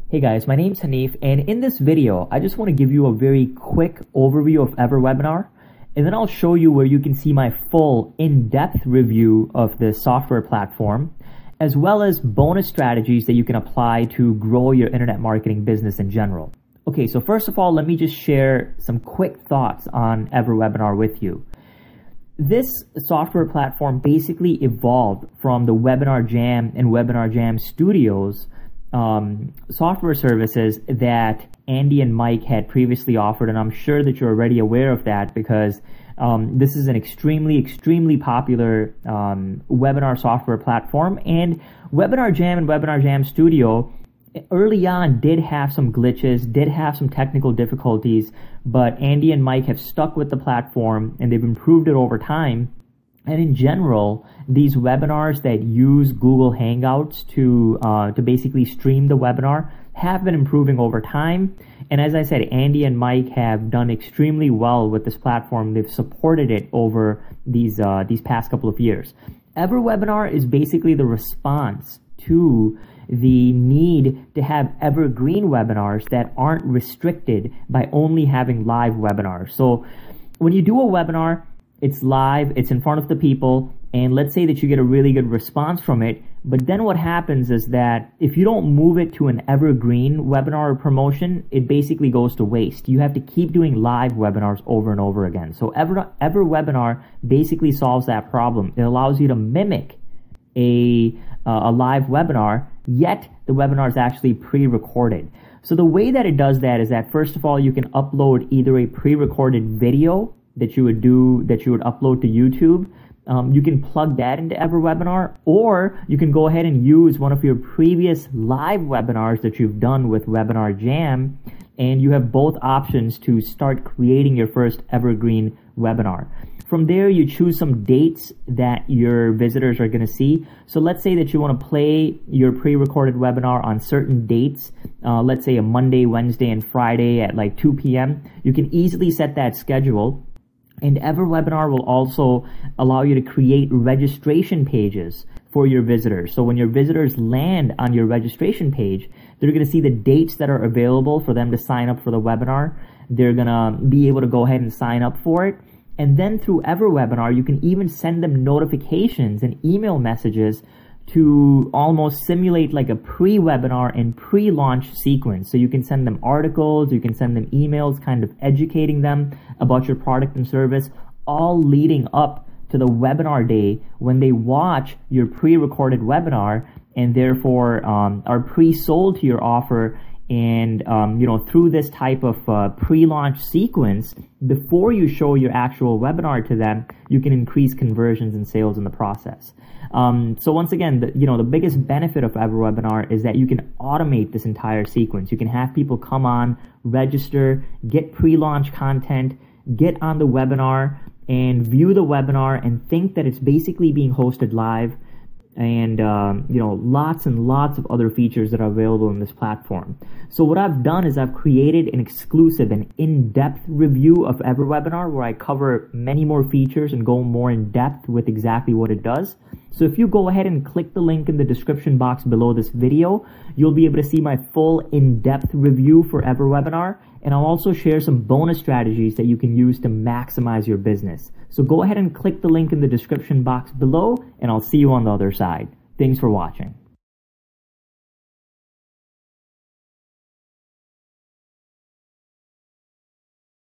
Hey guys, my name's Hanif, and in this video, I just want to give you a very quick overview of EverWebinar, and then I'll show you where you can see my full in-depth review of the software platform, as well as bonus strategies that you can apply to grow your internet marketing business in general. Okay, so first of all, let me just share some quick thoughts on EverWebinar with you. This software platform basically evolved from the Webinar Jam and Webinar Jam Studios software services that Andy and Mike had previously offered, and I'm sure that you're already aware of that because this is an extremely popular webinar software platform. And Webinar Jam and Webinar Jam Studio early on did have some glitches, did have some technical difficulties, but Andy and Mike have stuck with the platform and they've improved it over time. And in general, these webinars that use Google Hangouts to basically stream the webinar have been improving over time. And as I said, Andy and Mike have done extremely well with this platform. They've supported it over these past couple of years. EverWebinar is basically the response to the need to have evergreen webinars that aren't restricted by only having live webinars. So when you do a webinar, it's live, it's in front of the people, and let's say that you get a really good response from it, but then what happens is that if you don't move it to an evergreen webinar or promotion, it basically goes to waste. You have to keep doing live webinars over and over again. So EverWebinar basically solves that problem. It allows you to mimic a live webinar, yet the webinar is actually pre-recorded. So the way that it does that is that, first of all, you can upload either a pre-recorded video that you would upload to YouTube. You can plug that into EverWebinar, or you can go ahead and use one of your previous live webinars that you've done with Webinar Jam, and you have both options to start creating your first evergreen webinar. From there, you choose some dates that your visitors are going to see. So let's say that you want to play your pre-recorded webinar on certain dates. Let's say a Monday, Wednesday, and Friday at like 2 p.m. You can easily set that schedule. And EverWebinar will also allow you to create registration pages for your visitors. So when your visitors land on your registration page, they're going to see the dates that are available for them to sign up for the webinar. They're going to be able to go ahead and sign up for it. And then through EverWebinar, you can even send them notifications and email messages to almost simulate like a pre-webinar and pre-launch sequence. So you can send them articles, you can send them emails, kind of educating them about your product and service, all leading up to the webinar day when they watch your pre-recorded webinar and therefore are pre-sold to your offer. And through this type of pre-launch sequence, before you show your actual webinar to them, you can increase conversions and sales in the process. So once again, the biggest benefit of EverWebinar is that you can automate this entire sequence. You can have people come on, register, get pre-launch content, get on the webinar, and view the webinar and think that it's basically being hosted live. And lots and lots of other features that are available in this platform. So what I've done is I've created an exclusive and in-depth review of EverWebinar where I cover many more features and go more in depth with exactly what it does. So if you go ahead and click the link in the description box below this video, you'll be able to see my full in-depth review for EverWebinar, and I'll also share some bonus strategies that you can use to maximize your business. So go ahead and click the link in the description box below, and I'll see you on the other side. Thanks for watching.